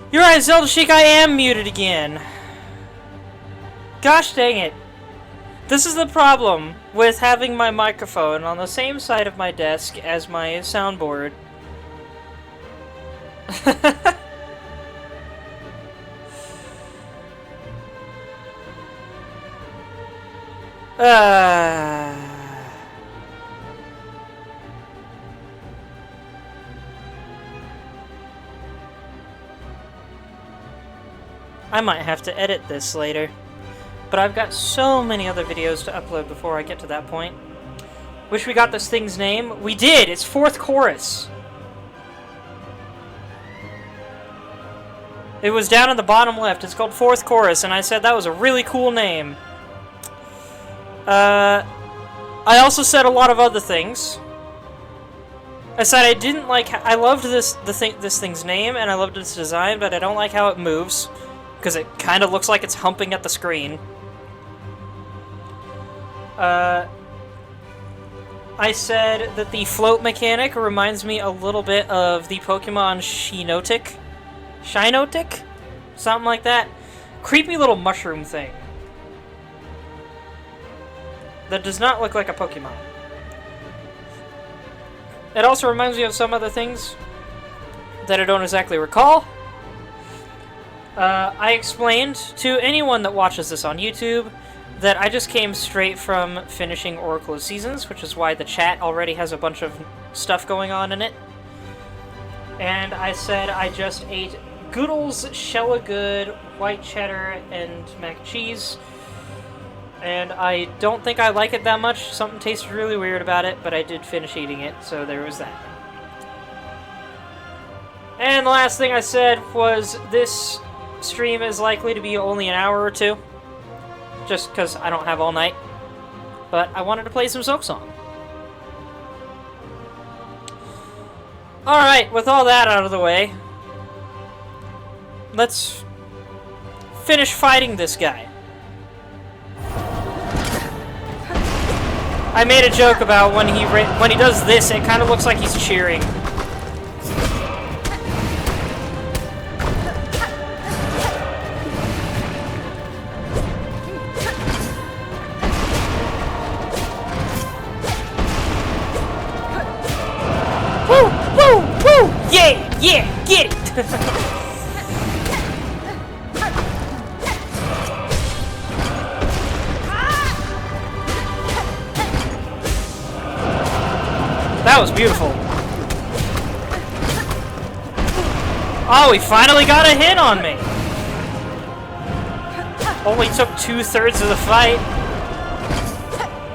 You're right, Zelda Chic, I am muted again. Gosh dang it. This is the problem with having my microphone on the same side of my desk as my soundboard. I might have to edit this later, but I've got so many other videos to upload before I get to that point. Wish we got this thing's name. We did! It's Fourth Chorus! It was down in the bottom left. It's called Fourth Chorus, and I said that was a really cool name. I also said a lot of other things. I said I didn't like... I loved this thing's name, and I loved its design, but I don't like how it moves, because it kind of looks like it's humping at the screen. I said that the float mechanic reminds me a little bit of the Pokemon Shinotic? Something like that. Creepy little mushroom thing. That does not look like a Pokemon. It also reminds me of some other things that I don't exactly recall. I explained to anyone that watches this on YouTube that I just came straight from finishing Oracle of Seasons, which is why the chat already has a bunch of stuff going on in it. And I said I just ate Goodles, Shella-Good, white cheddar, and mac and cheese. And I don't think I like it that much. Something tasted really weird about it, but I did finish eating it, so there was that. And the last thing I said was this stream is likely to be only an hour or two. Just because I don't have all night. But I wanted to play some Silksong. Alright, with all that out of the way, let's finish fighting this guy. I made a joke about when he does this, it kind of looks like he's cheering. Woo! Woo! Woo! Yeah! Yeah! Get it! That was beautiful. Oh, he finally got a hit on me. Only took 2/3 of the fight.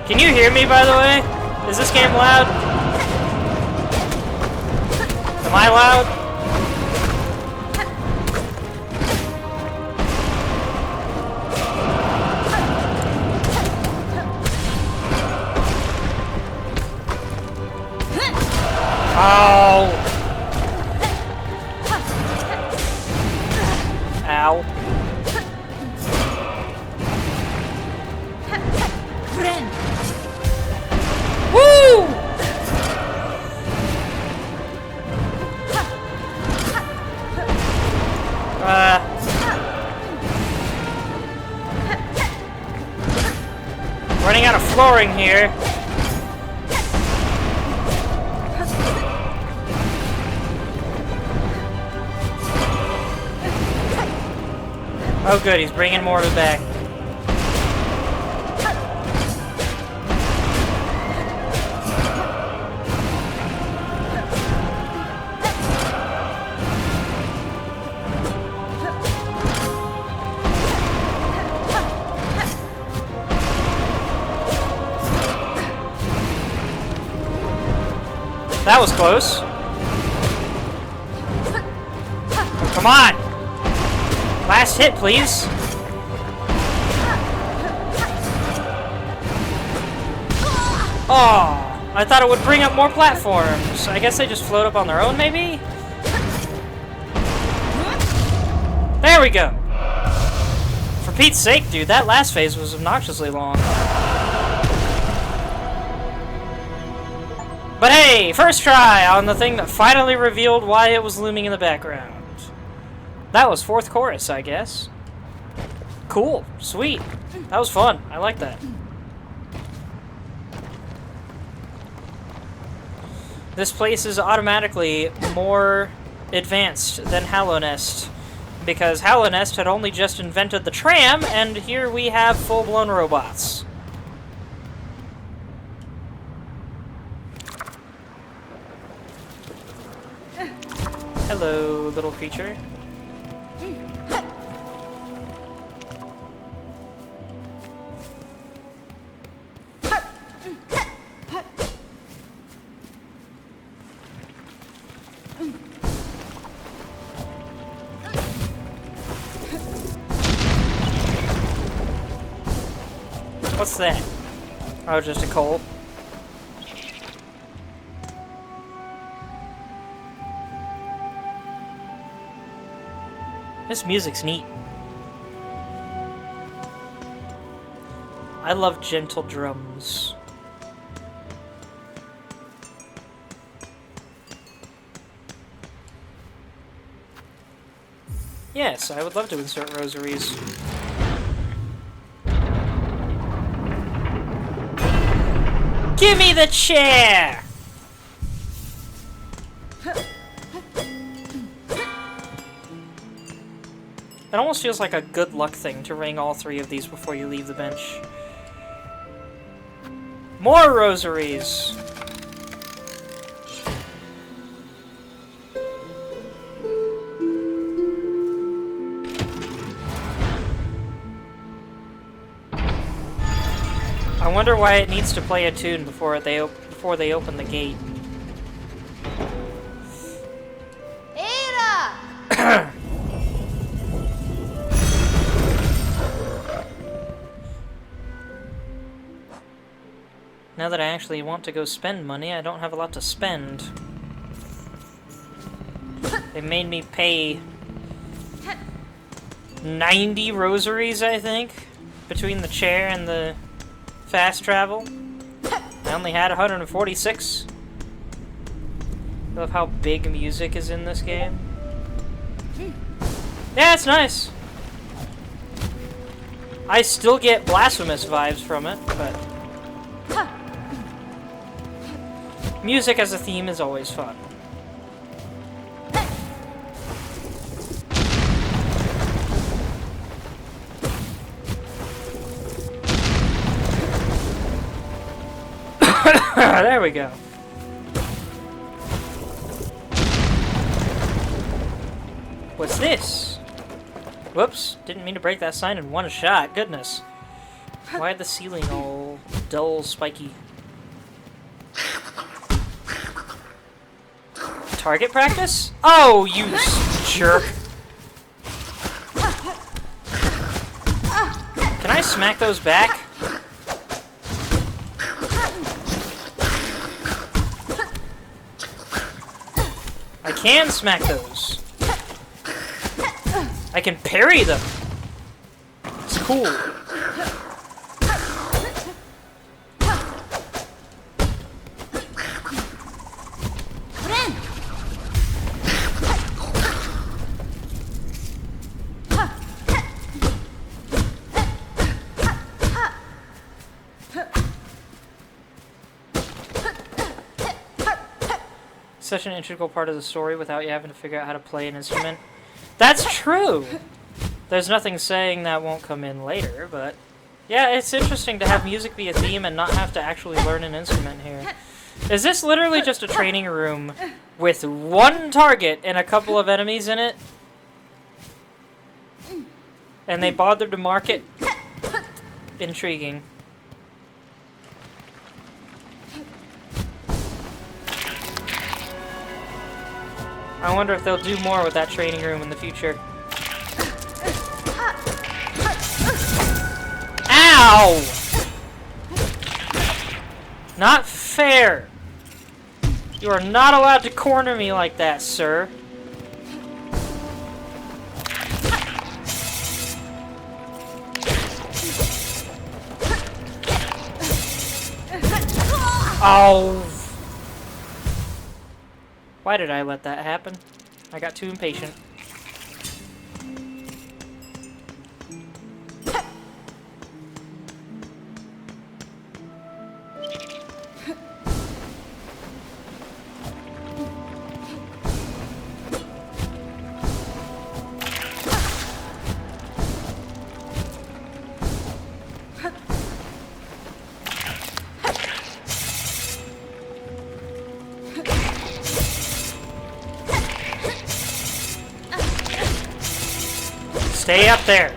Can you hear me, by the way? Is this game loud? Am I loud? Oh! Ow. Woo! Running out of flooring here. Oh good, he's bringing more of it back. That was close. Come on! Last hit, please. Oh, I thought it would bring up more platforms. I guess they just float up on their own, maybe? There we go. For Pete's sake, dude, that last phase was obnoxiously long. But hey, first try on the thing that finally revealed why it was looming in the background. That was fourth chorus, I guess. Cool. Sweet. That was fun. I like that. This place is automatically more advanced than Hallownest, because Hallownest had only just invented the tram, and here we have full-blown robots. Hello, little creature. What's that? Oh, just a coal. This music's neat. I love gentle drums. Yes, I would love to insert rosaries. Give me the chair! It almost feels like a good luck thing to ring all three of these before you leave the bench. More rosaries! I wonder why it needs to play a tune before they open the gate. Ada! Now that I actually want to go spend money, I don't have a lot to spend. They made me pay 90 rosaries, I think, between the chair and the fast travel. I only had 146. I love how big music is in this game. Yeah, it's nice. I still get Blasphemous vibes from it, but music as a theme is always fun. There we go. What's this? Whoops, didn't mean to break that sign in one shot. Goodness. Why the ceiling all dull, spiky? target practice? Oh, you jerk. Can I smack those back? I can smack those. I can parry them. It's cool. Such an integral part of the story without you having to figure out how to play an instrument. That's true! There's nothing saying that won't come in later, but... yeah, it's interesting to have music be a theme and not have to actually learn an instrument here. Is this literally just a training room with one target and a couple of enemies in it? And they bothered to mark it? Intriguing. I wonder if they'll do more with that training room in the future. Ow! Not fair! You are not allowed to corner me like that, sir. Oh! Why did I let that happen? I got too impatient. Stay up there.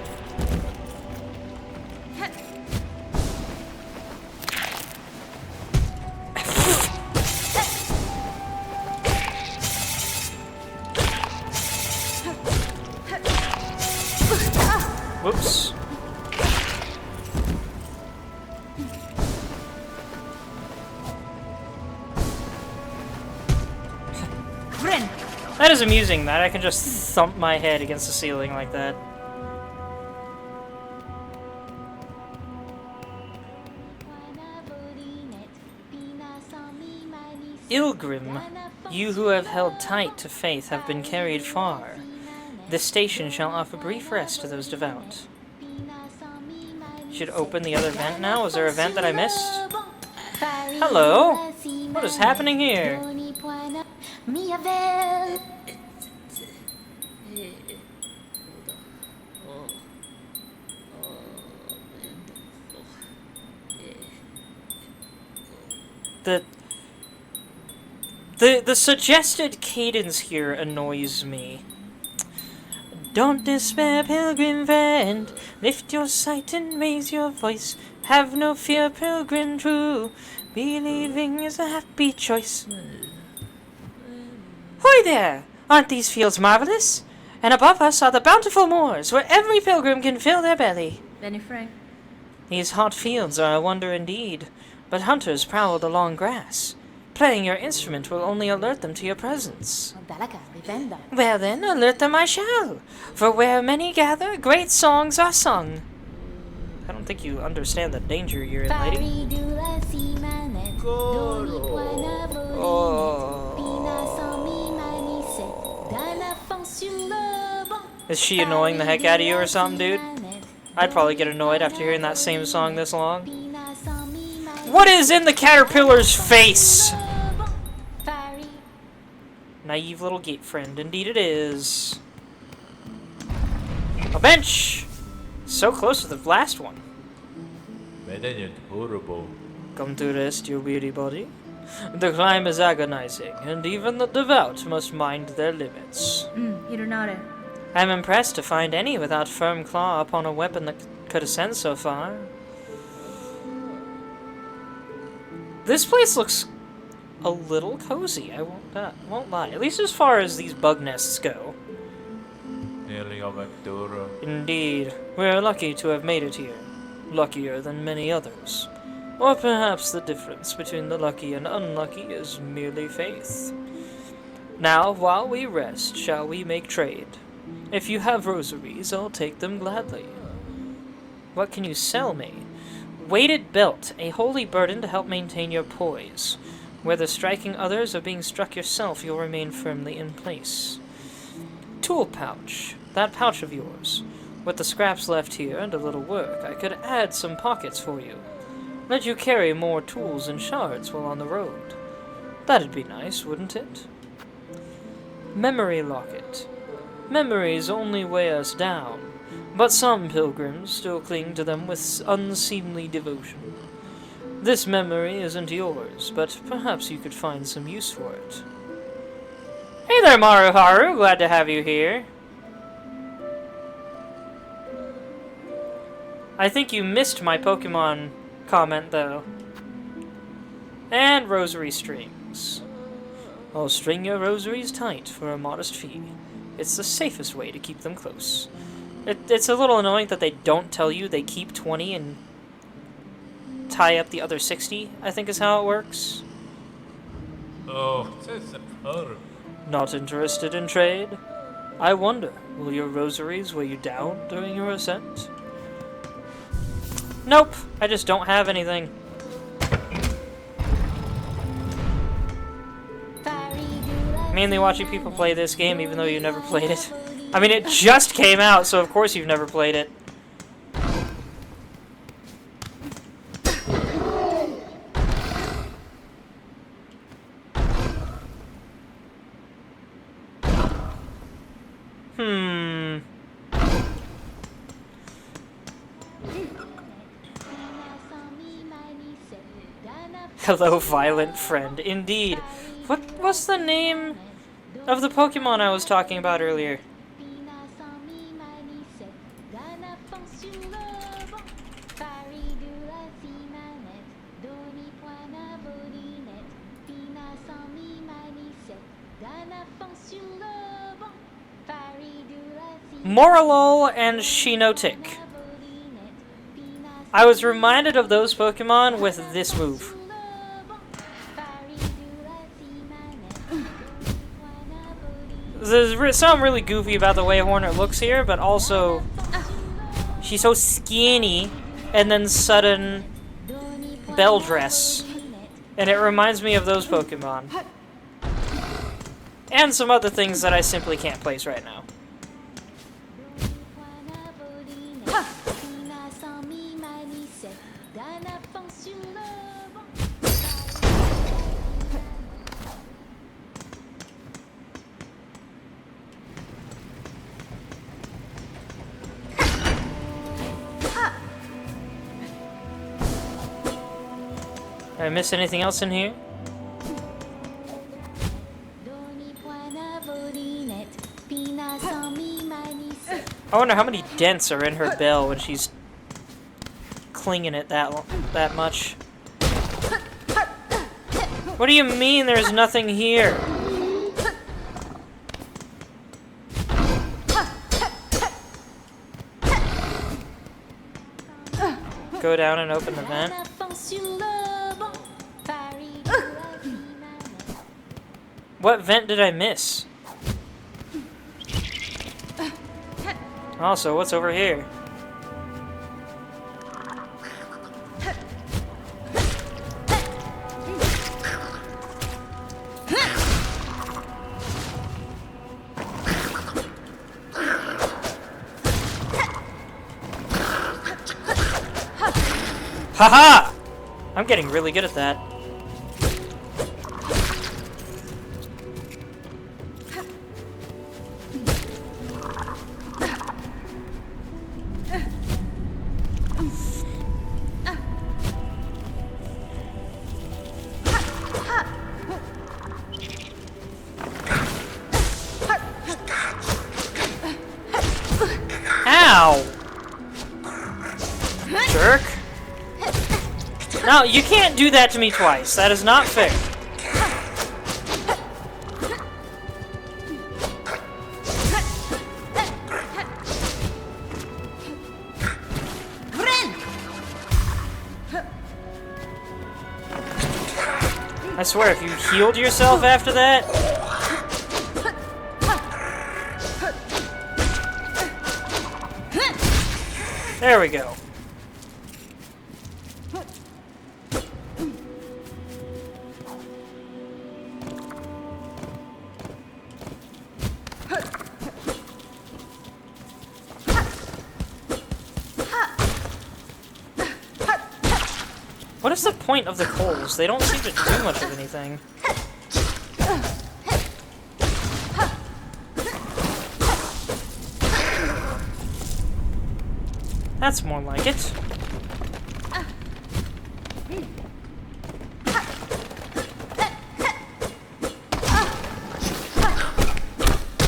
Whoops. That is amusing that I can just thump my head against the ceiling like that. Ilgrim, you who have held tight to faith have been carried far. This station shall offer brief rest to those devout. Should open the other vent now? Is there a vent that I missed? Hello? What is happening here? The suggested cadence here annoys me. Don't despair, pilgrim friend. Lift your sight and raise your voice. Have no fear, pilgrim true. Believing is a happy choice. Hoy there! Aren't these fields marvelous? And above us are the bountiful moors, where every pilgrim can fill their belly. Benny Frank. These hot fields are a wonder indeed, but hunters prowl the long grass. Playing your instrument will only alert them to your presence. Well then, alert them I shall, for where many gather, great songs are sung. I don't think you understand the danger you're in, lady. Is she annoying the heck out of you or something, dude? I'd probably get annoyed after hearing that same song this long. What is in the caterpillar's face? Naive little gate friend, indeed it is. A bench! So close to the last one. Come to rest your weary body. The climb is agonizing, and even the devout must mind their limits. I'm impressed to find any without firm claw upon a weapon that could ascend so far. This place looks a little cozy, I won't lie. At least as far as these bug nests go. Indeed, we're lucky to have made it here. Luckier than many others. Or perhaps the difference between the lucky and unlucky is merely faith. Now, while we rest, shall we make trade? If you have rosaries, I'll take them gladly. What can you sell me? Weighted belt, a holy burden to help maintain your poise. Whether striking others or being struck yourself, you'll remain firmly in place. Tool pouch, that pouch of yours. With the scraps left here and a little work, I could add some pockets for you. Let you carry more tools and shards while on the road. That'd be nice, wouldn't it? Memory locket. Memories only weigh us down, but some pilgrims still cling to them with unseemly devotion. This memory isn't yours, but perhaps you could find some use for it. Hey there, Maruharu! Glad to have you here. I think you missed my Pokemon comment, though. And rosary strings. I'll string your rosaries tight for a modest fee. It's the safest way to keep them close. It's a little annoying that they don't tell you they keep 20 and tie up the other 60, I think is how it works. Oh, Not interested in trade? I wonder, will your rosaries weigh you down during your ascent? Nope, I just don't have anything. Mainly watching people play this game even though you never played it. I mean, it just came out, so of course you've never played it. Hello, violent friend. Indeed. What's the name of the Pokemon I was talking about earlier? Moralol and Shinotic. I was reminded of those Pokemon with this move. There's something really goofy about the way Hornet looks here, but also she's so skinny, and then sudden bell dress, and it reminds me of those Pokemon. And some other things that I simply can't place right now. Did I miss anything else in here? I wonder how many dents are in her bell when she's clinging it that much. What do you mean there's nothing here? Go down and open the vent. What vent did I miss? Also, what's over here? Haha! I'm getting really good at that. Ow! Jerk. No, you can't do that to me twice. That is not fair. swear, if you healed yourself after that... There we go. What is the point of the coals? They don't seem to do much of anything. That's more like it.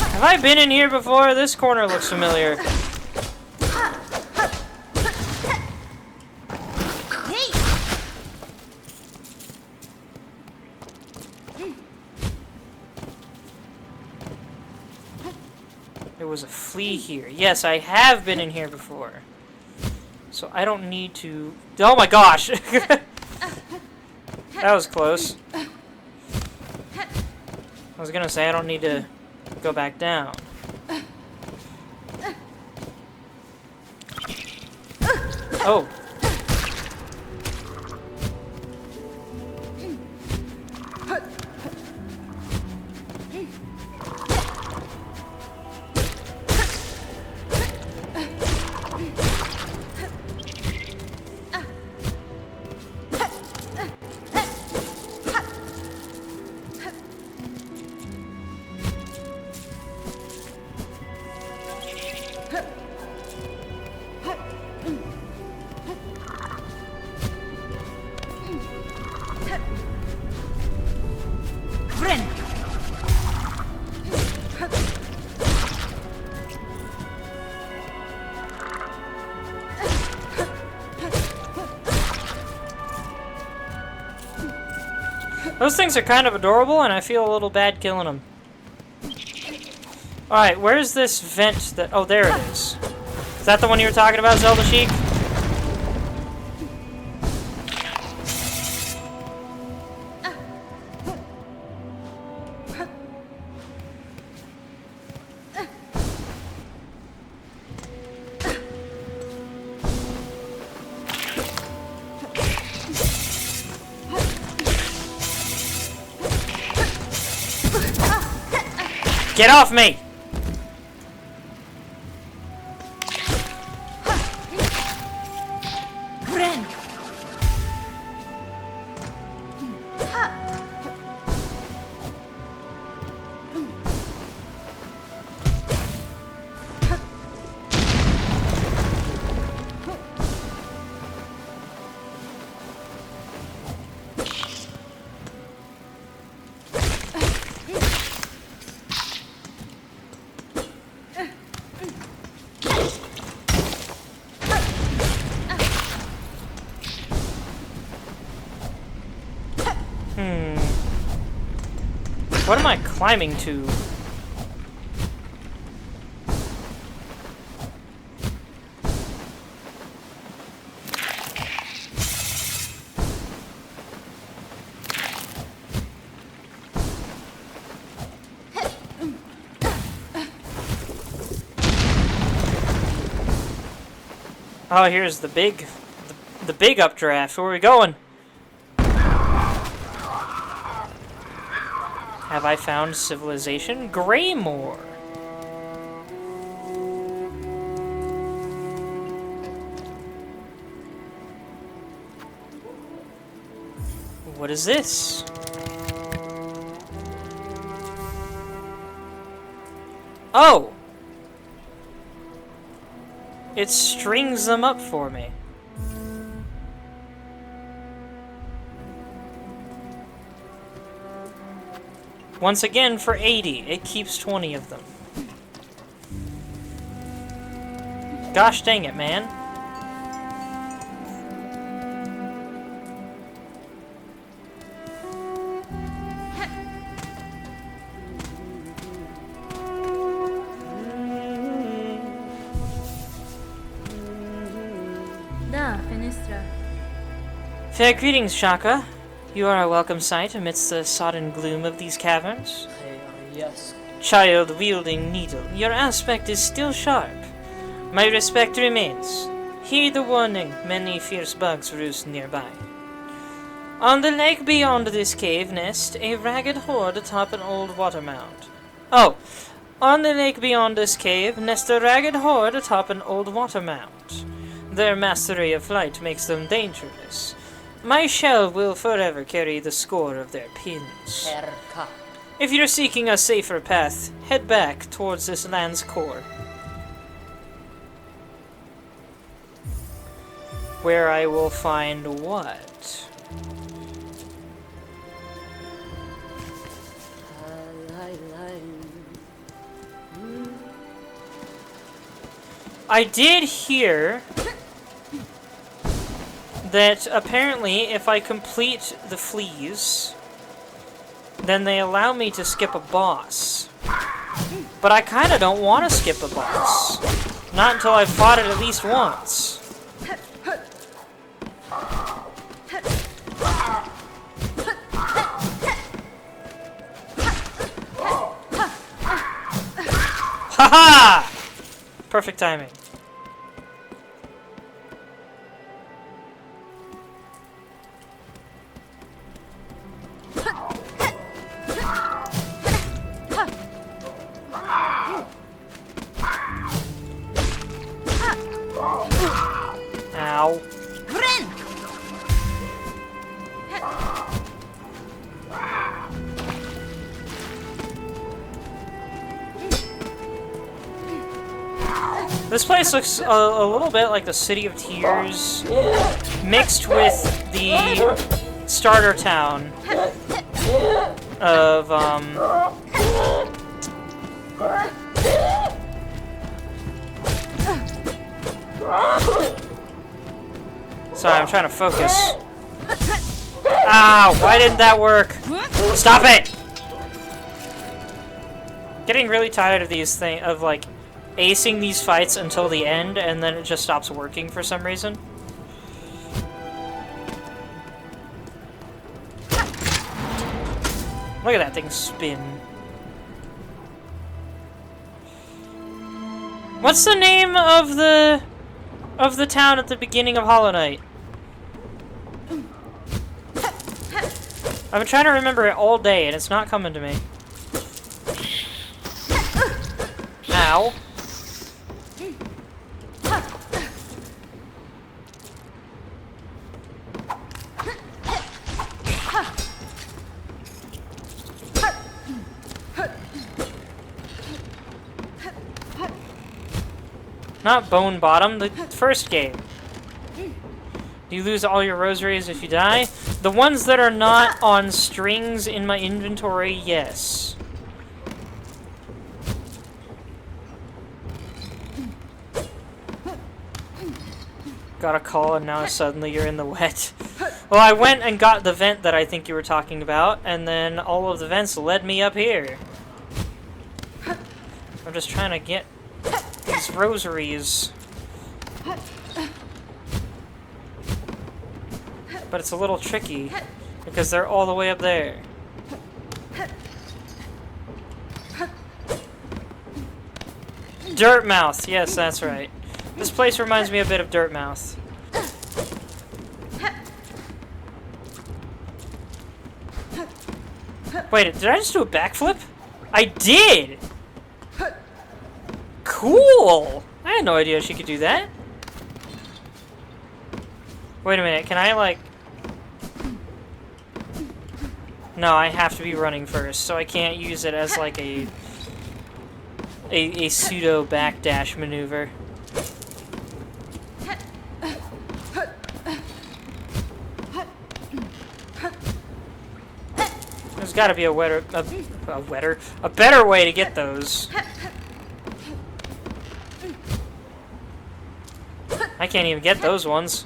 Have I been in here before? This corner looks familiar. There was a flea here. Yes, I have been in here before. So I don't need to... Oh my gosh! That was close. I was gonna say I don't need to go back down. Oh. Those things are kind of adorable, and I feel a little bad killing them. Alright, where's this vent that... Oh, there it is. Is that the one you were talking about, Zelda Sheik? Get off me! What am I climbing to? Oh, here's the big updraft. Where are we going? Have I found civilization? Greymore. What is this? Oh! It strings them up for me. Once again, for 80, it keeps 20 of them. Gosh dang it, man. Da, Fenestra. Fair greetings, Shaka. You are a welcome sight amidst the sodden gloom of these caverns. Yes. Child wielding needle, your aspect is still sharp. My respect remains. Heed the warning, many fierce bugs roost nearby. On the lake beyond this cave nest, a ragged horde atop an old water mound. Oh, on the lake beyond this cave nest a ragged horde atop an old water mound. Their mastery of flight makes them dangerous. My shell will forever carry the score of their pins. Perka. If you're seeking a safer path, head back towards this land's core. Where I will find what? I did hear that apparently if I complete the fleas, then they allow me to skip a boss. But I kinda don't want to skip a boss. Not until I've fought it at least once. Haha! Perfect timing. Ow. This place looks a little bit like the City of Tears, mixed with the starter town of, Sorry, I'm trying to focus. Ow! Why didn't that work? Stop it! Getting really tired of these things, of like acing these fights until the end, and then it just stops working for some reason. Look at that thing spin. What's the name of the town at the beginning of Hollow Knight? I've been trying to remember it all day, and it's not coming to me. Ow. Not Bone Bottom, the first game. Do you lose all your rosaries if you die? The ones that are not on strings in my inventory, yes. Got a call and now suddenly you're in the wet. Well, I went and got the vent that I think you were talking about, and then all of the vents led me up here. I'm just trying to get these rosaries. But it's a little tricky, because they're all the way up there. Dirtmouth, yes, that's right. This place reminds me a bit of Dirtmouth. Wait, did I just do a backflip? I did! Cool! I had no idea she could do that. Wait a minute, can I, like... No, I have to be running first, so I can't use it as, like, a pseudo backdash maneuver. There's gotta be a better way to get those. I can't even get those ones.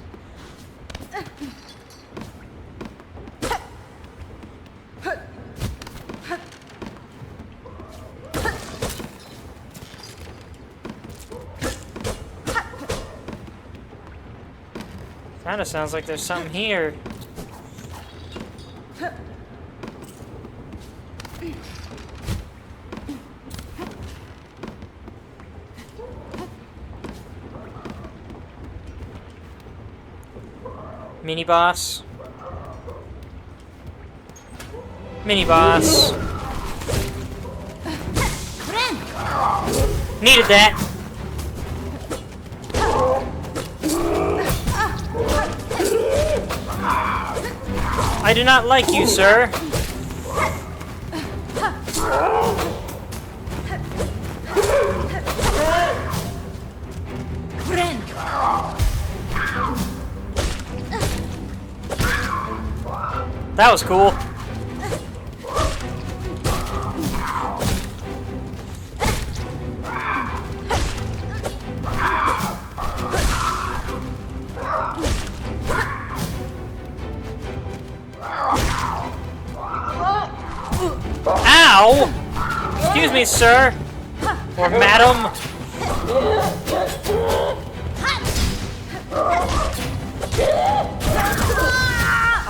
Kinda sounds like there's something here. Mini boss. Mini boss. Needed that. I do not like you, sir. That was cool. Ow! Excuse me, sir. Or madam.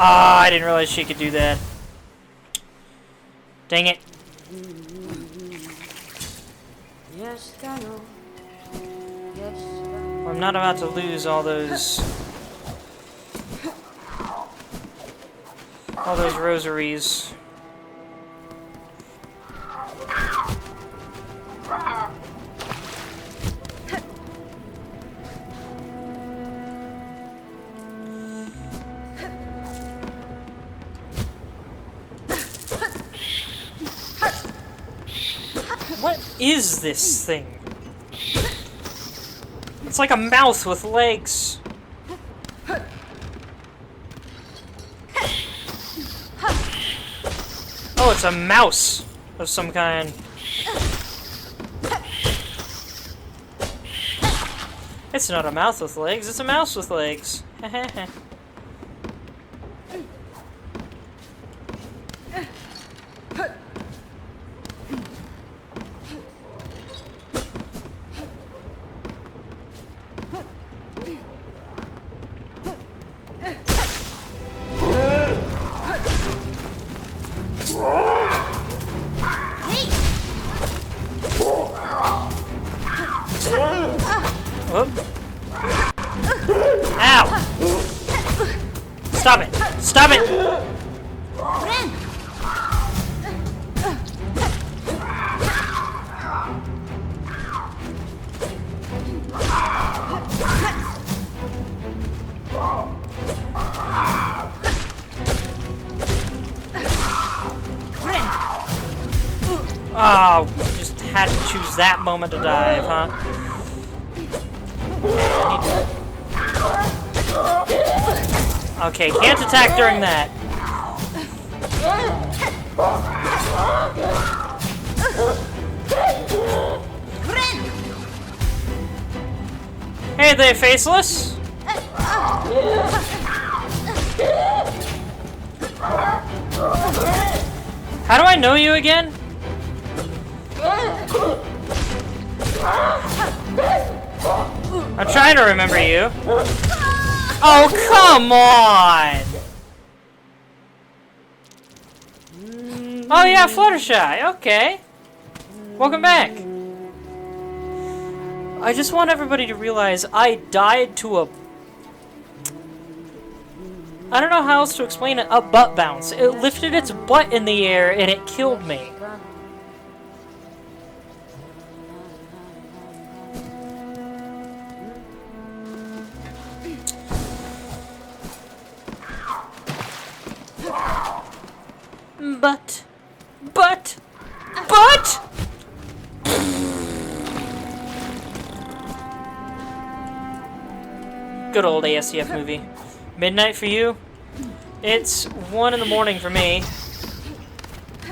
Ah, I didn't realize she could do that. Dang it. I'm not about to lose all those rosaries. What is this thing? It's like a mouse with legs. Oh, it's a mouse of some kind. It's not a mouse with legs, it's a mouse with legs. Whoop. Ow! Stop it! Stop it! Oh, just had to choose that moment to dive, huh? Okay, can't attack during that. Hey there, Faceless! How do I know you again? I'm trying to remember you. Oh, come on! Oh yeah, Fluttershy, okay. Welcome back. I just want everybody to realize I died to a... I don't know how else to explain it, a butt bounce. It lifted its butt in the air and it killed me. But... Good old ASCF movie. Midnight for you? It's 1 in the morning for me.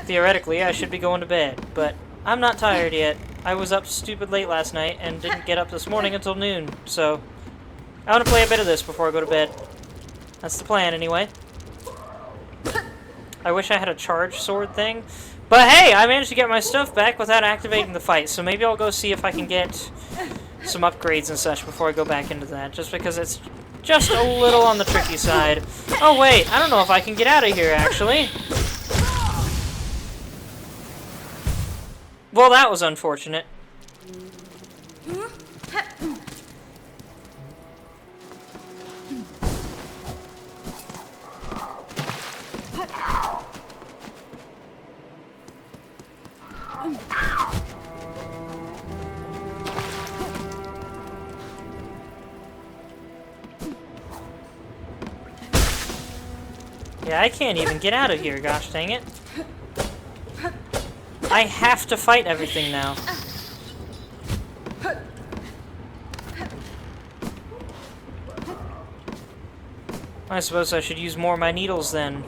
Theoretically, I should be going to bed, but I'm not tired yet. I was up stupid late last night and didn't get up this morning until noon, so I want to play a bit of this before I go to bed. That's the plan, anyway. I wish I had a charge sword thing. But hey, I managed to get my stuff back without activating the fight, so maybe I'll go see if I can get some upgrades and such before I go back into that, just because it's just a little on the tricky side. Oh wait, I don't know if I can get out of here, actually. Well, that was unfortunate. Yeah, I can't even get out of here, gosh dang it. I have to fight everything now. I suppose I should use more of my needles then.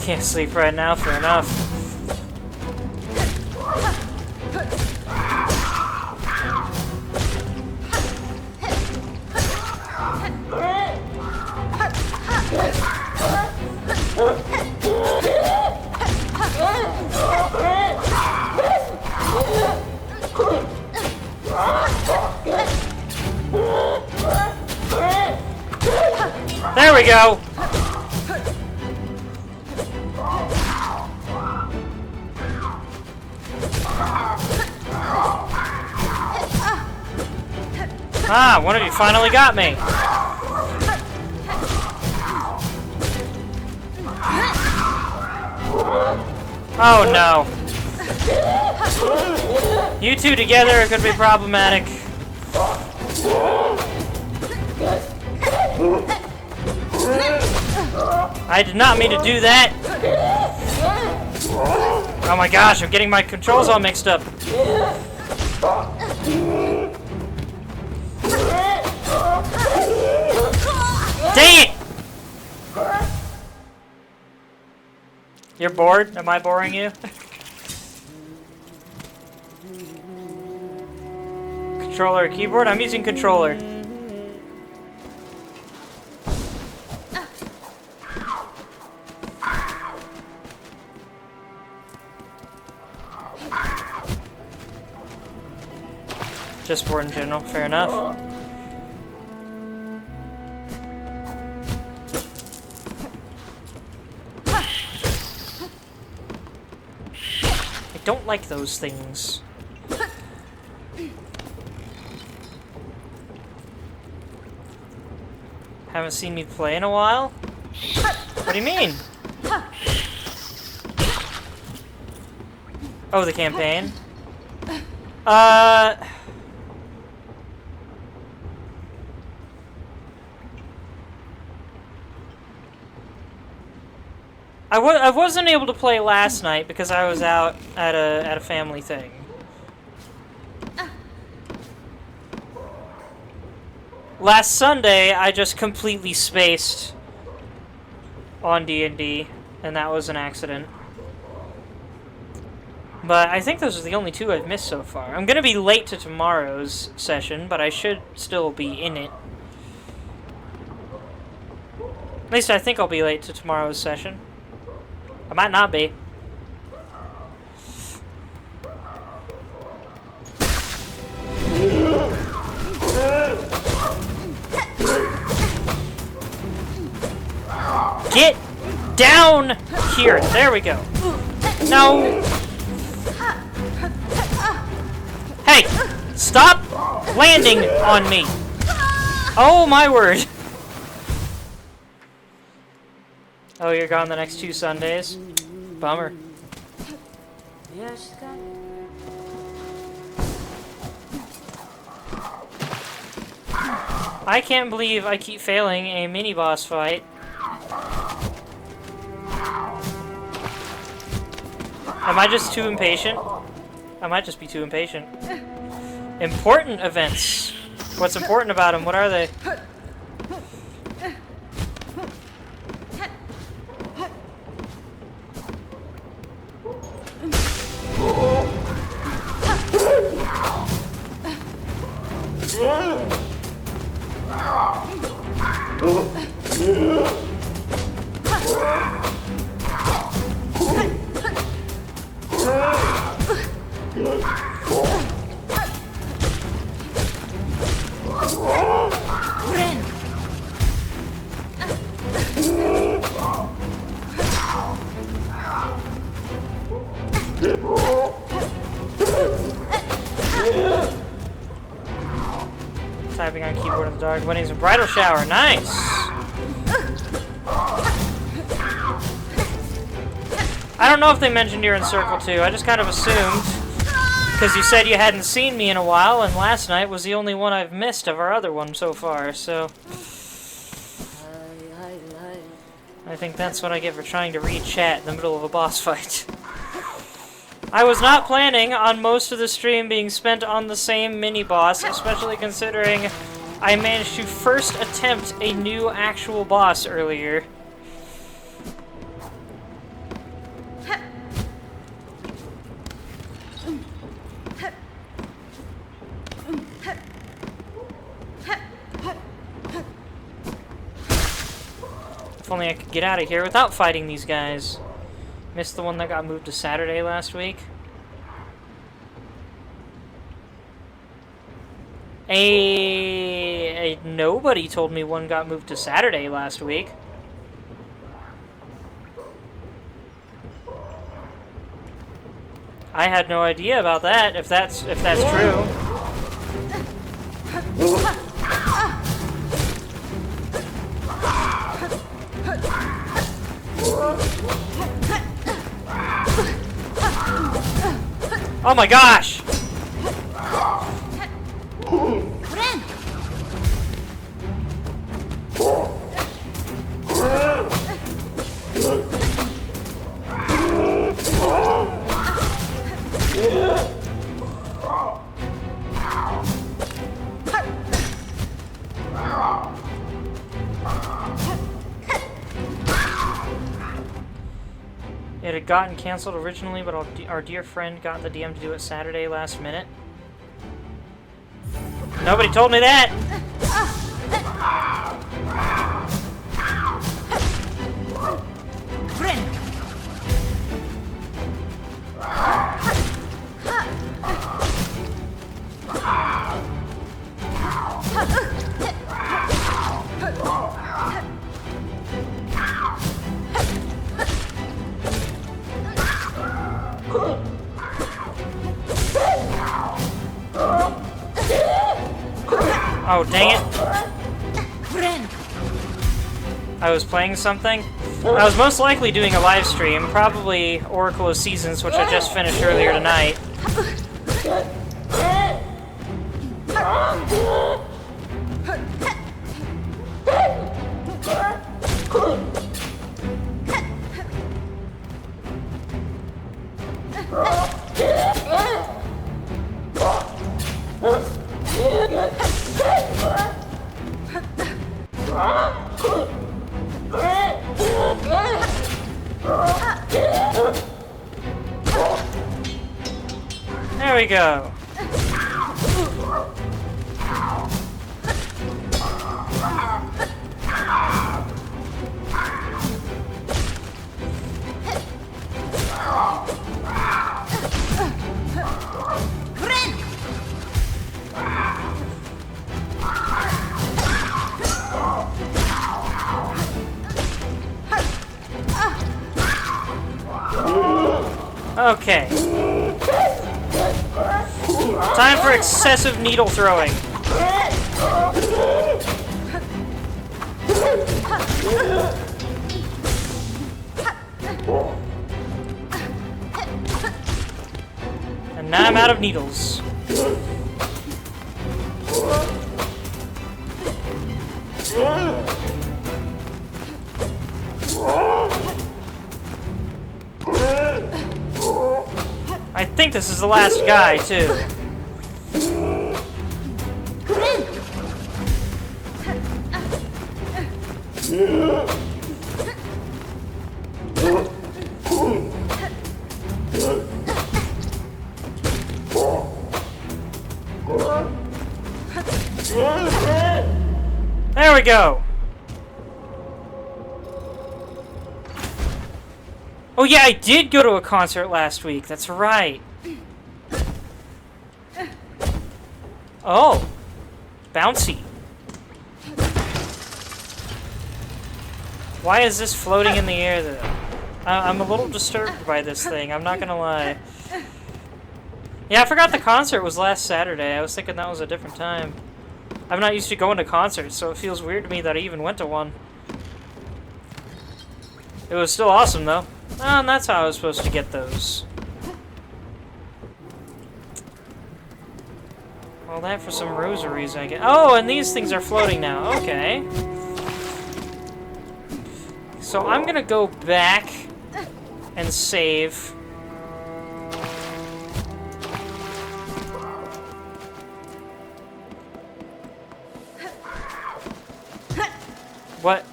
Can't sleep right now, fair enough. There we go! Ah, one of you finally got me! Oh no. You two together are gonna be problematic. I did not mean to do that! Oh my gosh, I'm getting my controls all mixed up. Dang it! You're bored? Am I boring you? Controller or keyboard? I'm using controller. Just board in general, fair enough. I don't like those things. Haven't seen me play in a while? What do you mean? Oh, the campaign? I wasn't able to play last night because I was out at a family thing. Last Sunday, I just completely spaced on D&D, and that was an accident. But I think those are the only two I've missed so far. I'm gonna be late to tomorrow's session, but I should still be in it. At least I think I'll be late to tomorrow's session. I might not be. Get down here. There we go. No. Hey, stop landing on me. Oh my word. Oh, you're gone the next 2 Sundays? Bummer. Yeah, she's gone. I can't believe I keep failing a mini-boss fight. Am I just too impatient? I might just be too impatient. Important events. What's important about them? What are they? card. Weddings and bridal shower. Nice! I don't know if they mentioned you're in Circle 2. I just kind of assumed. Because you said you hadn't seen me in a while, and last night was the only one I've missed of our other one so far, so... I think that's what I get for trying to read chat in the middle of a boss fight. I was not planning on most of the stream being spent on the same mini-boss, especially considering I managed to first attempt a new actual boss earlier. If only I could get out of here without fighting these guys. Missed the one that got moved to Saturday last week. Nobody told me one got moved to Saturday last week. I had no idea about that, if that's true. Oh my gosh! It had gotten canceled originally, but our dear friend got the DM to do it Saturday last minute. Nobody told me that! Oh, dang it. I was playing something. I was most likely doing a live stream, probably Oracle of Seasons, which I just finished earlier tonight. There we go. Okay. Time for excessive needle throwing. And now I'm out of needles. I think this is the last guy, too. There we go. Oh yeah, I did go to a concert last week. That's right. Oh. Bouncy. Why is this floating in the air, though? I'm a little disturbed by this thing, I'm not gonna lie. Yeah, I forgot the concert was last Saturday. I was thinking that was a different time. I'm not used to going to concerts, so it feels weird to me that I even went to one. It was still awesome, though. Oh, and that's how I was supposed to get those. All that for some rosaries, I guess. Oh, and these things are floating now. Okay. So I'm gonna go back and save. What?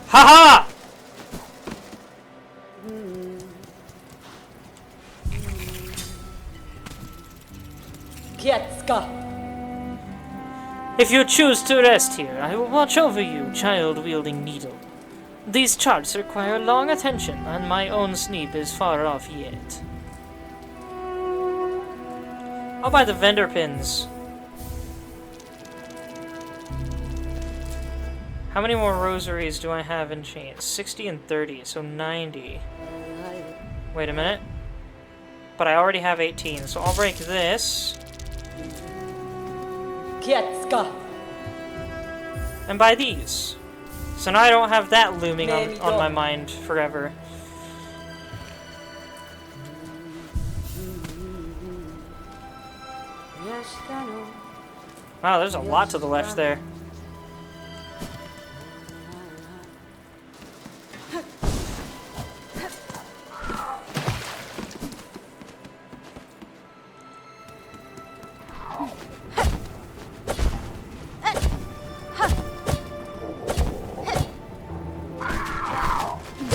Haha! Kietska! If you choose to rest here, I will watch over you, child-wielding needle. These charts require long attention, and my own sleep is far off yet. I'll buy the vendor pins. How many more rosaries do I have in chains? 60 and 30, so 90. Wait a minute. But I already have 18, so I'll break this. Kietska! And buy these. So now I don't have that looming on my mind forever. Wow, there's a lot to the left there.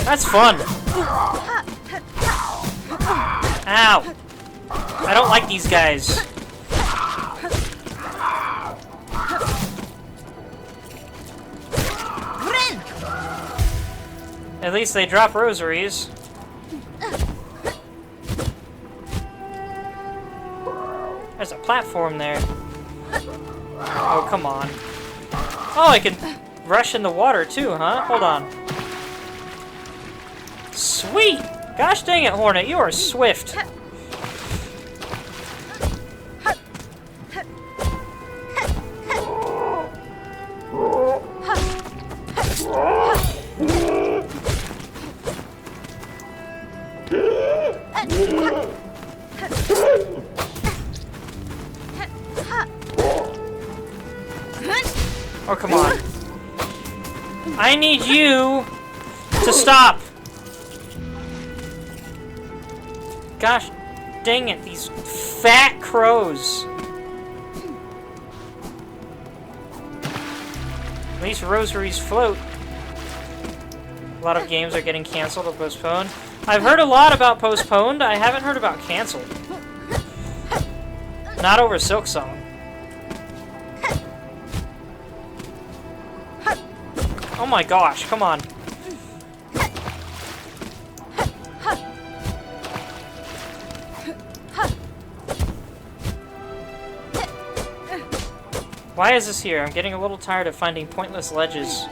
That's fun! Ow! I don't like these guys. At least they drop rosaries. There's a platform there. Oh, come on. Oh, I can rush in the water too, huh? Hold on. Sweet! Gosh dang it, Hornet, you are swift. Oh, come on. I need you to stop. Gosh dang it, these fat crows. At least rosaries float. A lot of games are getting canceled or postponed. I've heard a lot about postponed. I haven't heard about canceled. Not over Silksong. Oh my gosh, come on. Why is this here? I'm getting a little tired of finding pointless ledges.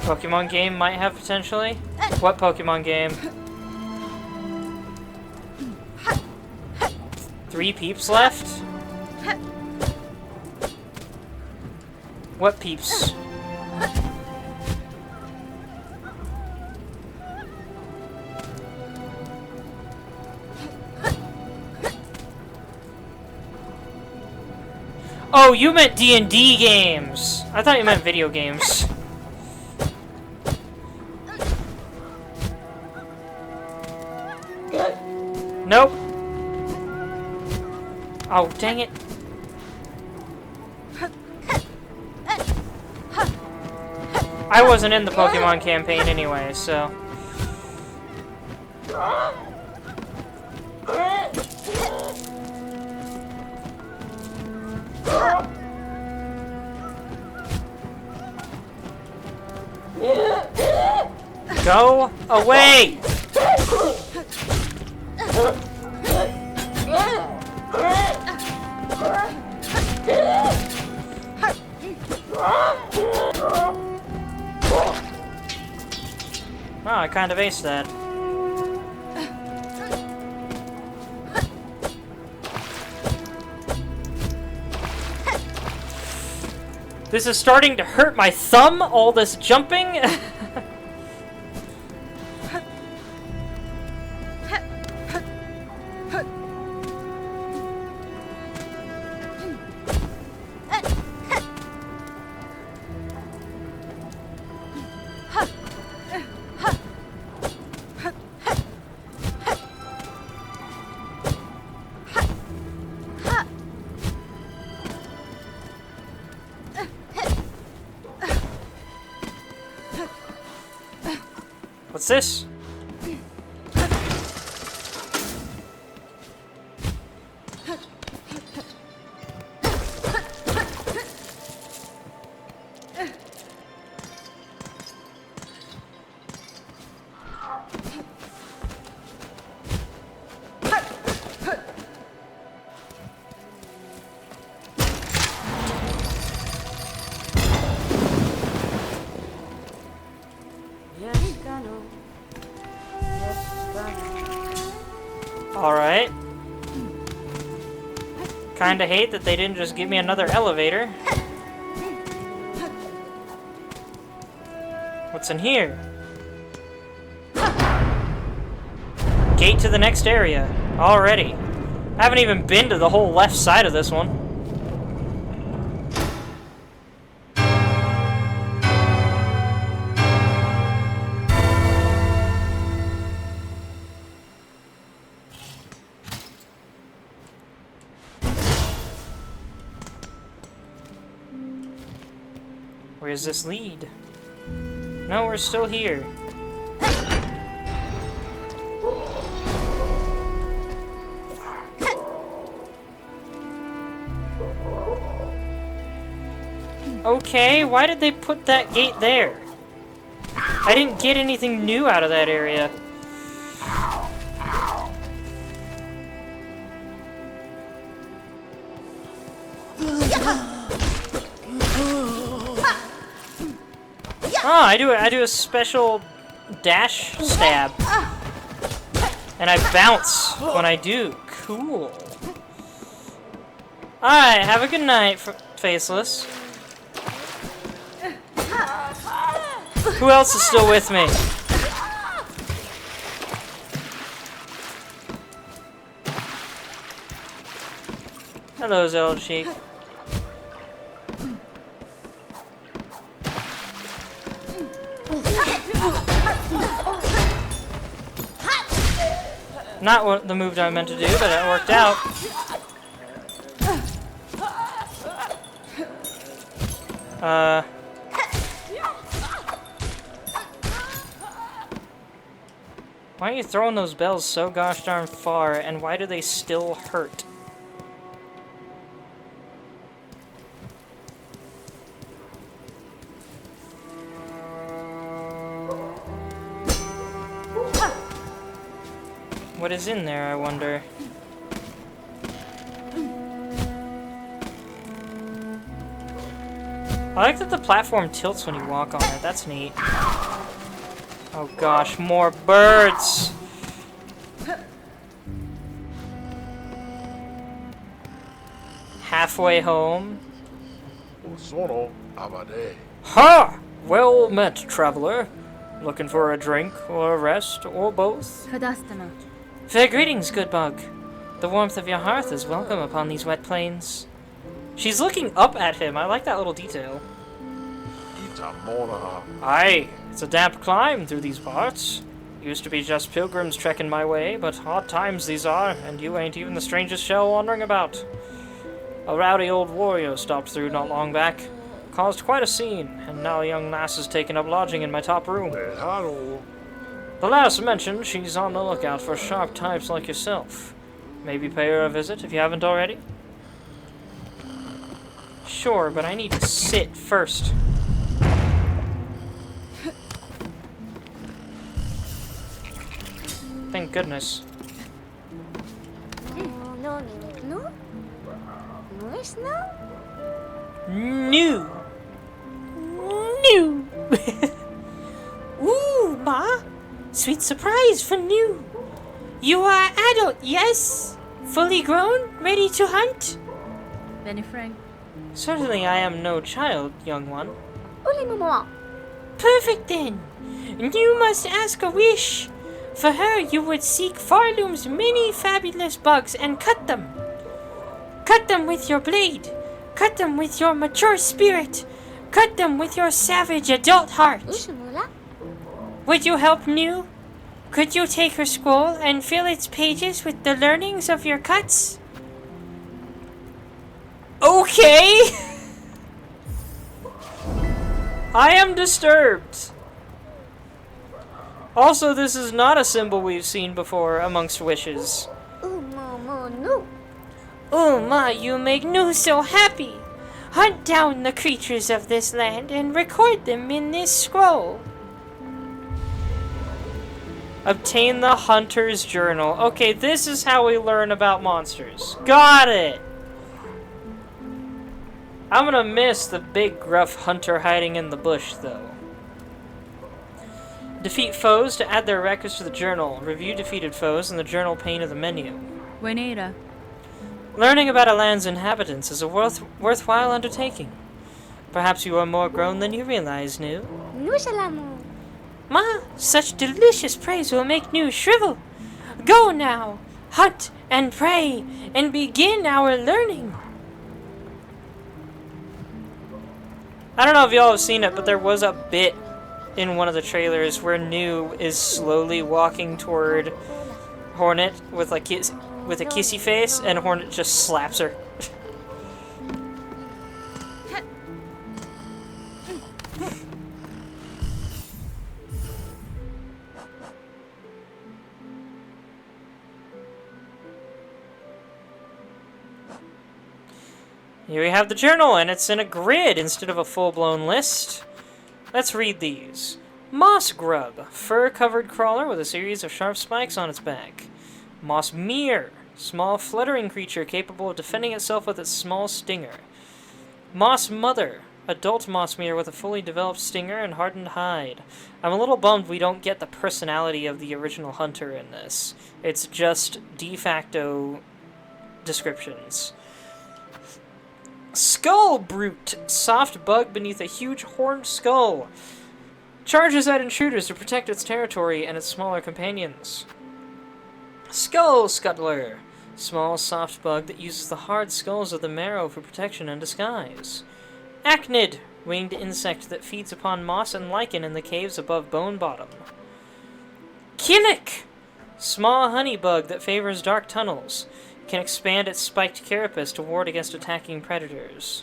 Pokemon game might have potentially? What Pokemon game? 3 peeps left? What peeps? Oh, you meant D&D games! I thought you meant video games. Nope. Oh, dang it. I wasn't in the Pokemon campaign anyway, so... Go away! Oh, I kind of aced that. This is starting to hurt my thumb, all this jumping. What's this? Alright. Kinda hate that they didn't just give me another elevator. What's in here? Gate to the next area. Already. I haven't even been to the whole left side of this one. Where does this lead? No, we're still here. Okay, why did they put that gate there? I didn't get anything new out of that area. Oh, I do a special dash stab. And I bounce when I do. Cool. Alright, have a good night, Faceless. Who else is still with me? Hello, Zelda Cheek. Not what the move I meant to do, but it worked out. Why are you throwing those bells so gosh darn far, and why do they still hurt? What is in there, I wonder? I like that the platform tilts when you walk on it. That's neat. Oh gosh, more birds! Halfway home. Ha! Well met, traveler. Looking for a drink, or a rest, or both? Fair greetings, good bug. The warmth of your hearth is welcome upon these wet plains. She's looking up at him. I like that little detail. Aye, it's a damp climb through these parts. Used to be just pilgrims trekking my way, but hard times these are, and you ain't even the strangest shell wandering about. A rowdy old warrior stopped through not long back. Caused quite a scene, and now a young lass is taking up lodging in my top room. The lass mentioned she's on the lookout for sharp types like yourself. Maybe pay her a visit if you haven't already? Sure, but I need to sit first. Thank goodness. New. New. Ooh, Ma. Sweet surprise for New. You are adult, yes? Fully grown? Ready to hunt? Benny Frank. Certainly I am no child, young one. Uli mo mo. Perfect then! And you must ask a wish. For her you would seek Farloom's many fabulous bugs and cut them. Cut them with your blade. Cut them with your mature spirit. Cut them with your savage adult heart. Usimula? Would you help New? Could you take her scroll and fill its pages with the learnings of your cuts? Okay! I am disturbed. Also, this is not a symbol we've seen before amongst wishes. Mo no. Oh my, you make New so happy! Hunt down the creatures of this land and record them in this scroll. Obtain the Hunter's Journal. Okay, this is how we learn about monsters. Got it! I'm gonna miss the big gruff hunter hiding in the bush, though. Defeat foes to add their records to the journal. Review defeated foes in the journal pane of the menu. Buenera. Learning about a land's inhabitants is a worthwhile undertaking. Perhaps you are more grown than you realize, New. No salamu. Ma, such delicious praise will make New shrivel. Go now, hunt and pray, and begin our learning. I don't know if y'all have seen it, but there was a bit in one of the trailers where New is slowly walking toward Hornet with a kissy face, and Hornet just slaps her. Here we have the journal, and it's in a grid instead of a full-blown list. Let's read these. Moss grub, fur-covered crawler with a series of sharp spikes on its back. Moss mere, small fluttering creature capable of defending itself with its small stinger. Moss mother, adult moss mere with a fully developed stinger and hardened hide. I'm a little bummed we don't get the personality of the original hunter in this. It's just de facto descriptions. Skull brute, soft bug beneath a huge horned skull. Charges at intruders to protect its territory and its smaller companions. Skull scuttler, small soft bug that uses the hard skulls of the marrow for protection and disguise. Achnid, winged insect that feeds upon moss and lichen in the caves above Bone Bottom. Killick, small honey bug that favors dark tunnels. Can expand its spiked carapace to ward against attacking predators.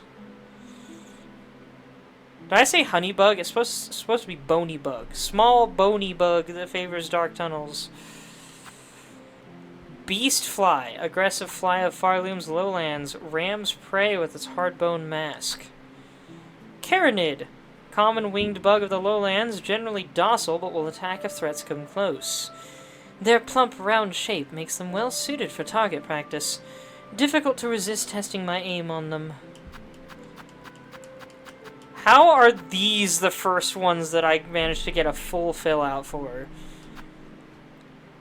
Did I say honey bug? It's supposed to be bony bug. Small bony bug that favors dark tunnels. Beast fly, aggressive fly of Farloom's lowlands, rams prey with its hard-bone mask. Carinid, common winged bug of the lowlands, generally docile but will attack if threats come close. Their plump, round shape makes them well suited for target practice. Difficult to resist testing my aim on them. How are these the first ones that I managed to get a full fill out for?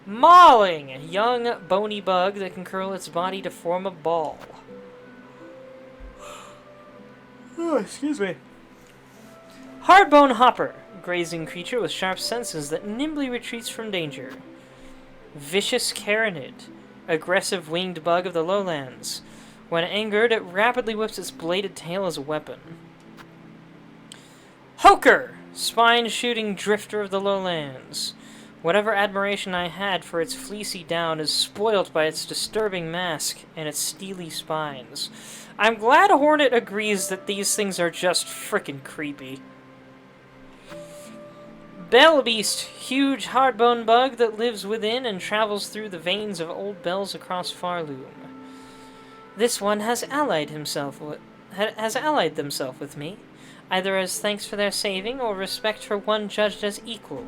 Mauling, young bony bug that can curl its body to form a ball. Oh, excuse me. Hardbone hopper, grazing creature with sharp senses that nimbly retreats from danger. Vicious Carinid, aggressive winged bug of the lowlands. When angered, it rapidly whips its bladed tail as a weapon. Hoker, spine-shooting drifter of the lowlands. Whatever admiration I had for its fleecy down is spoilt by its disturbing mask and its steely spines. I'm glad Hornet agrees that these things are just frickin' creepy. Bell Beast, huge hardbone bug that lives within and travels through the veins of old bells across Farloom. This one has allied themselves with me, either as thanks for their saving or respect for one judged as equal.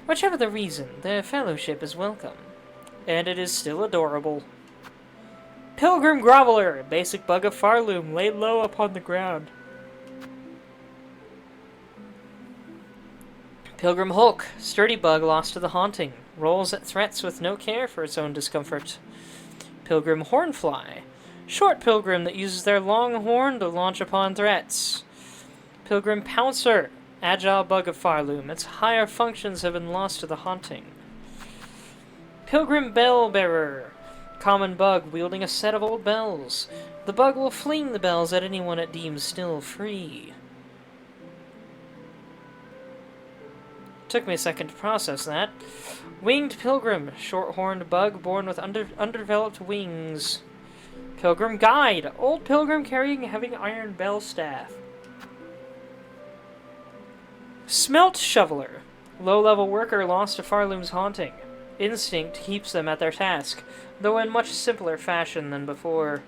Whichever the reason, their fellowship is welcome. And it is still adorable. Pilgrim Groveler, basic bug of Farloom, laid low upon the ground. Pilgrim Hulk, sturdy bug lost to the haunting, rolls at threats with no care for its own discomfort. Pilgrim Hornfly, Short Pilgrim that uses their long horn to launch upon threats. Pilgrim Pouncer, agile bug of Farloom. Its higher functions have been lost to the haunting. Pilgrim Bell Bearer, common bug wielding a set of old bells. The bug will fling the bells at anyone it deems still free. Took me a second to process that. Winged Pilgrim, short-horned bug born with underdeveloped wings. Pilgrim Guide, old pilgrim carrying a heavy iron bell staff. Smelt Shoveler, low-level worker lost to Farloom's haunting. Instinct keeps them at their task, though in much simpler fashion than before.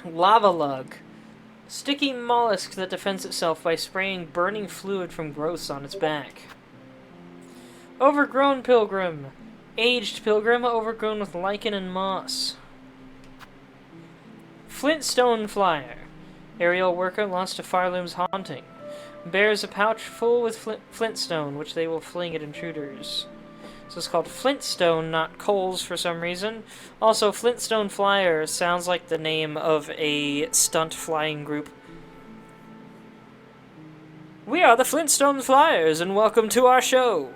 Lava Lug, sticky mollusk that defends itself by spraying burning fluid from growths on its back. Overgrown Pilgrim, aged pilgrim overgrown with lichen and moss. Flintstone Flyer, aerial worker lost to Farloom's haunting. Bears a pouch full with flintstone, which they will fling at intruders. So it's called Flintstone, not Coals for some reason. Also, Flintstone Flyer sounds like the name of a stunt flying group. We are the Flintstone Flyers, and welcome to our show.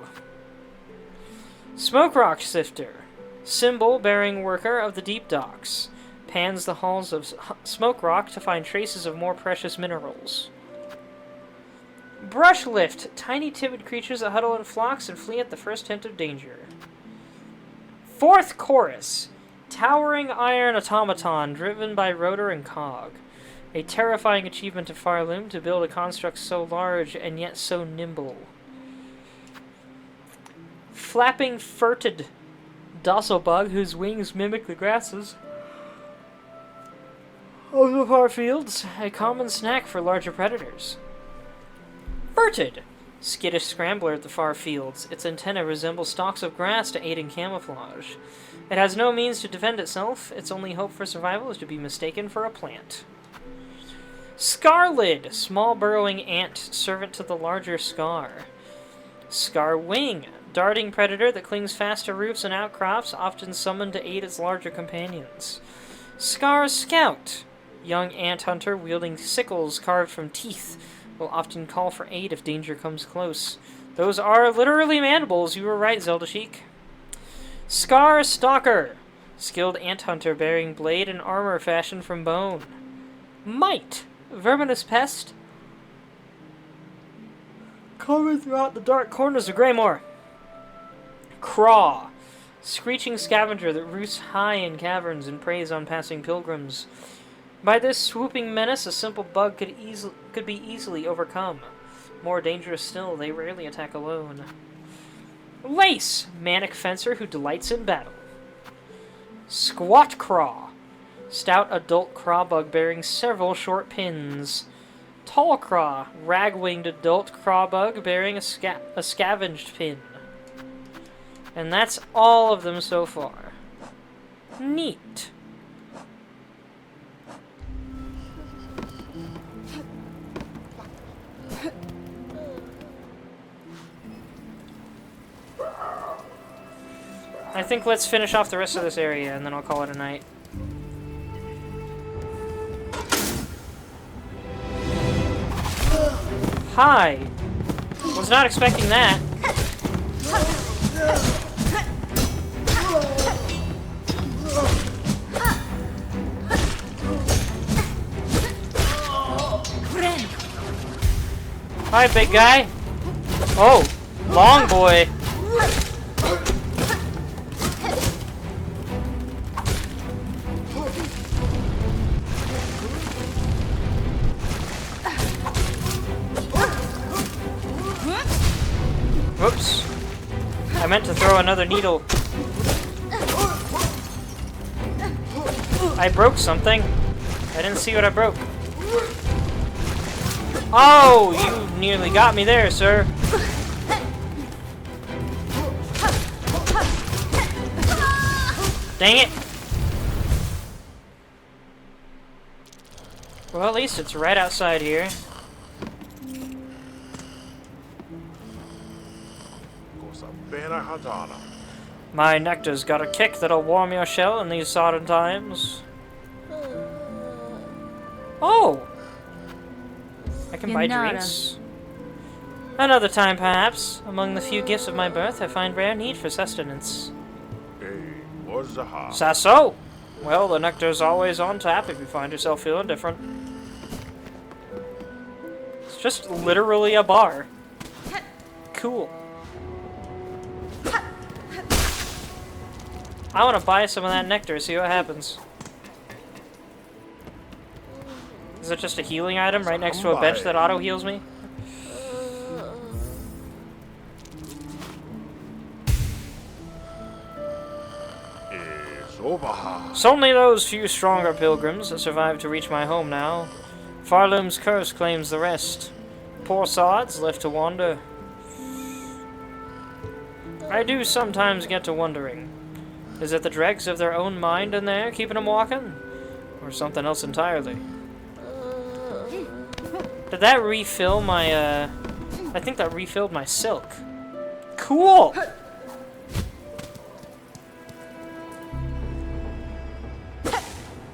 Smoke Rock Sifter, symbol bearing worker of the deep docks. Pans the halls of smoke rock to find traces of more precious minerals. Brush Lift, tiny timid creatures that huddle in flocks and flee at the first hint of danger. Fourth Chorus, towering iron automaton driven by rotor and cog. A terrifying achievement of Farloom to build a construct so large and yet so nimble. Flapping Furted, docile bug whose wings mimic the grasses of the far fields, a common snack for larger predators. Furted, skittish scrambler at the far fields. Its antennae resemble stalks of grass to aid in camouflage. It has no means to defend itself. Its only hope for survival is to be mistaken for a plant. Scarlid, small burrowing ant, servant to the larger scar. Scarwing, darting predator that clings fast to roofs and outcrops, often summoned to aid its larger companions. Scar Scout, young ant hunter wielding sickles carved from teeth, will often call for aid if danger comes close. Those are literally mandibles, you were right, Zelda Chic. Scar Stalker, skilled ant hunter bearing blade and armor fashioned from bone. Mite, verminous pest, common throughout the dark corners of Greymore. Craw, screeching scavenger that roosts high in caverns and preys on passing pilgrims. By this swooping menace, a simple bug could be easily overcome. More dangerous still, they rarely attack alone. Lace, manic fencer who delights in battle. Squat Craw, stout adult craw bug bearing several short pins. Tall Craw, rag-winged adult craw bug bearing a scavenged pin. And that's all of them so far. Neat. I think let's finish off the rest of this area, and then I'll call it a night. Hi! Was not expecting that. Hi, big guy! Oh, long boy! Whoops. I meant to throw another needle. I broke something. I didn't see what I broke. Oh, you nearly got me there, sir. Dang it. Well, at least it's right outside here. My nectar's got a kick that'll warm your shell in these sodden times. Oh! I can buy Yanara. drinks. Another time, perhaps. Among the few gifts of my birth, I find rare need for sustenance. Sasso! Well, the nectar's always on tap if you find yourself feeling different. It's just literally a bar. Cool. I want to buy some of that nectar, see what happens. Is it just a healing item right next to a bench that auto-heals me? It's only those few stronger pilgrims that survive to reach my home now. Farloom's curse claims the rest. Poor sods left to wander. I do sometimes get to wondering. Is it the dregs of their own mind in there keeping them walking? Or something else entirely? Did that refill my, I think that refilled my silk. Cool!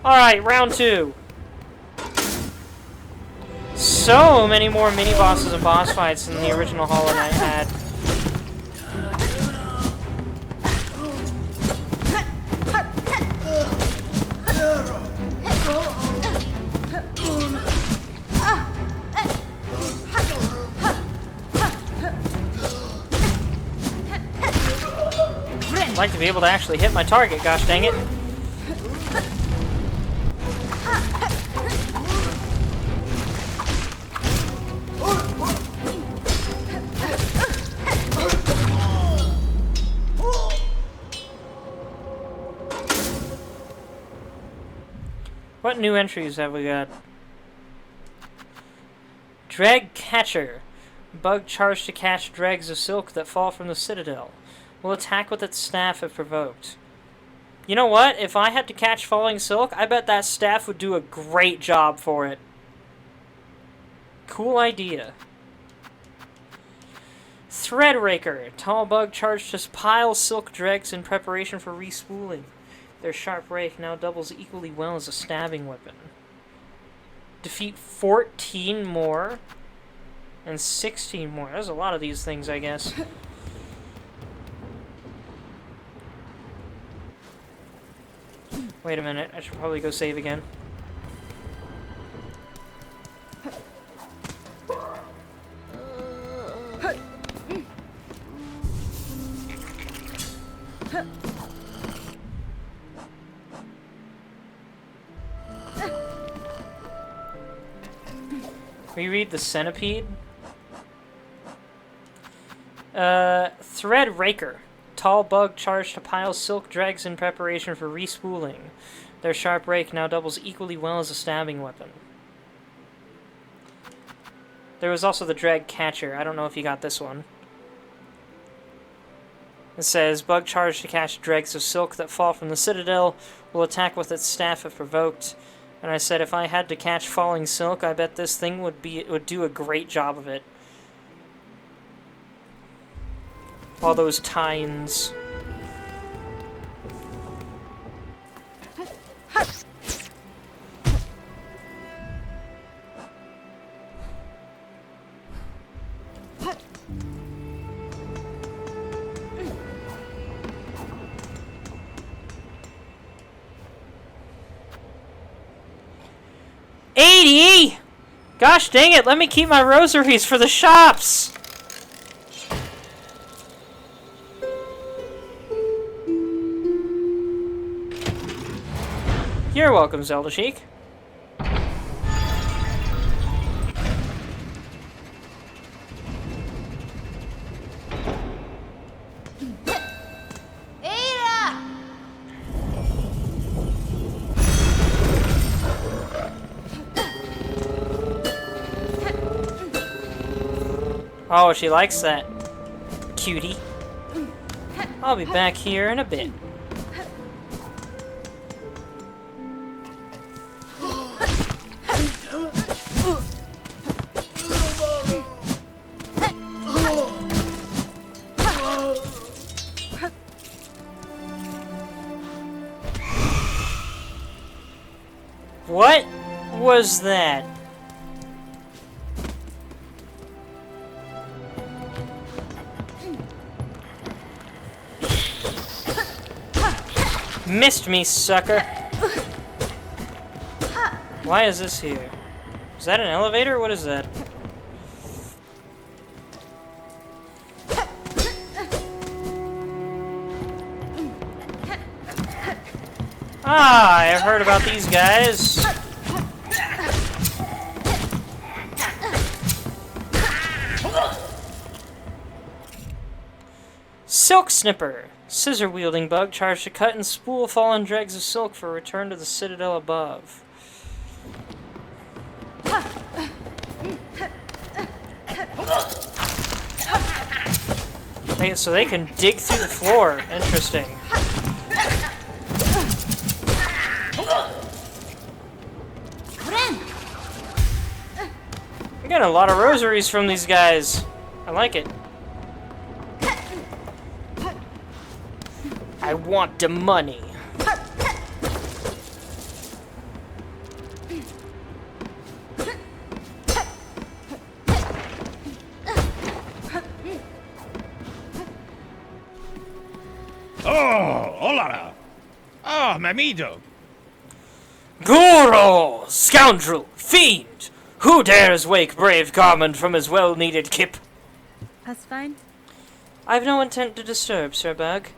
Alright, round 2. So many more mini-bosses and boss fights than the original Hollow Knight had. I'd like to be able to actually hit my target, gosh dang it. What new entries have we got? Dreg Catcher. Bug charged to catch dregs of silk that fall from the citadel. Will attack with its staff if provoked. You know what? If I had to catch falling silk, I bet that staff would do a great job for it. Cool idea. Threadraker. Tall bug charged to pile silk dregs in preparation for respooling. Their sharp rake now doubles equally well as a stabbing weapon. Defeat 14 more and 16 more. There's a lot of these things, I guess. Wait a minute, I should probably go save again. Reread the centipede. Threadraker. Tall bug charged to pile silk dregs in preparation for respooling. Their sharp rake now doubles equally well as a stabbing weapon. There was also the Dreg Catcher. I don't know if you got this one. It says, bug charged to catch dregs of silk that fall from the citadel, will attack with its staff if provoked. And I said, if I had to catch falling silk, I bet this thing would do a great job of it. All those tines. $80! Gosh dang it, let me keep my rosaries for the shops! You're welcome, Zelda Sheik. Oh, she likes that. Cutie. I'll be back here in a bit. What was that? Missed me, sucker. Why is this here? Is that an elevator? What is that? Ah, I've heard about these guys. Silk Snipper. Scissor-wielding bug charged to cut and spool fallen dregs of silk for return to the citadel above. Hey, so they can dig through the floor. Interesting. I'm getting a lot of rosaries from these guys. I like it. I want the money. Oh, hola! Ah, Mamido! Goro! Scoundrel! Fiend! Who dares wake brave Garmond from his well-needed kip? That's fine. I've no intent to disturb, Sir Bug.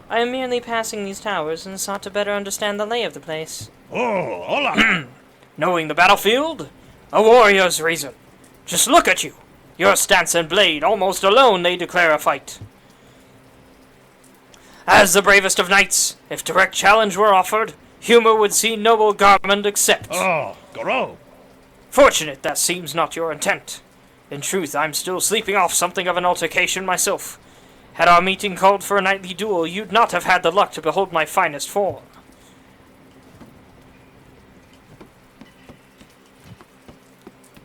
I am merely passing these towers and sought to better understand the lay of the place. Oh, hola! Knowing the battlefield? A warrior's reason. Just look at you. Your stance and blade, almost alone they declare a fight. As the bravest of knights, if direct challenge were offered, humor would see noble Garmond accept. Oh, Goro! Fortunate that seems not your intent. In truth, I'm still sleeping off something of an altercation myself. Had our meeting called for a nightly duel, you'd not have had the luck to behold my finest form.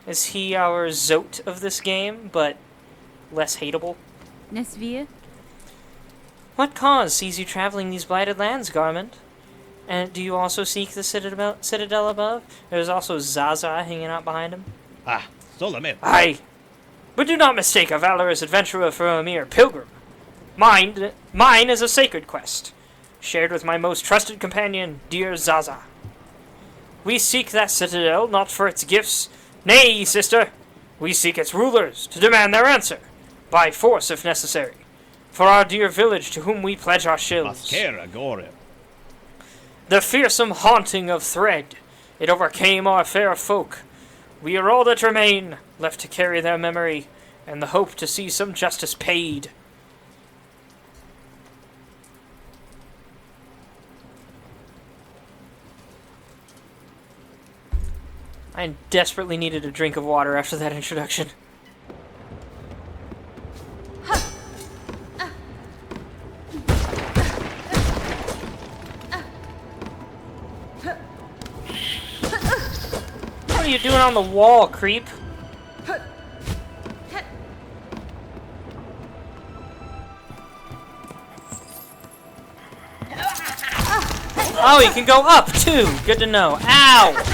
Is he our Zote of this game, but less hateable? Nesvia? What cause sees you traveling these blighted lands, Garmond? And do you also seek the citadel above? There's also Zaza hanging out behind him. Ah, solamente. Aye. But do not mistake a valorous adventurer for a mere pilgrim. Mine is a sacred quest, shared with my most trusted companion, dear Zaza. We seek that citadel not for its gifts, nay, sister, we seek its rulers to demand their answer, by force if necessary, for our dear village to whom we pledge our shills. Mascara Gore. The fearsome haunting of Thread, it overcame our fair folk. We are all that remain, left to carry their memory, and the hope to see some justice paid. I desperately needed a drink of water after that introduction. What are you doing on the wall, creep? Oh, you can go up, too! Good to know. Ow!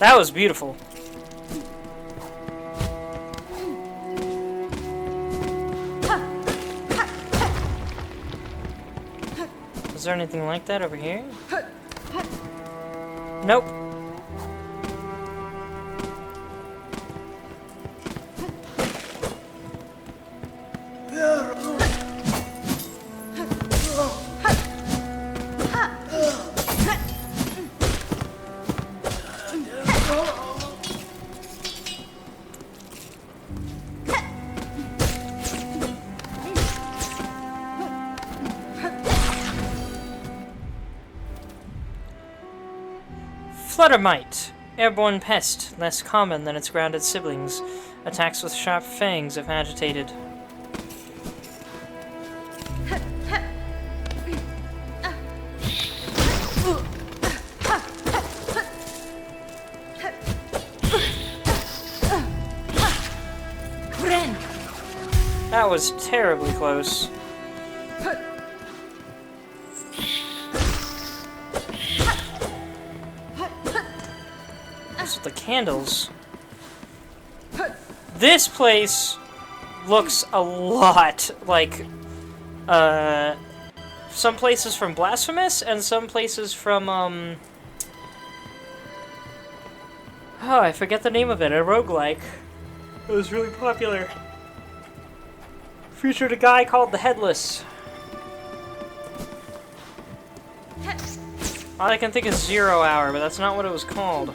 That was beautiful. Is there anything like that over here? Nope. Fluttermite. Airborne pest, less common than its grounded siblings. Attacks with sharp fangs if agitated. That was terribly close. What's with the candles? This place looks a lot like some places from Blasphemous and some places from oh, I forget the name of it, a roguelike. It was really popular. Featured a guy called the Headless. All I can think is 0 Hour, but that's not what it was called.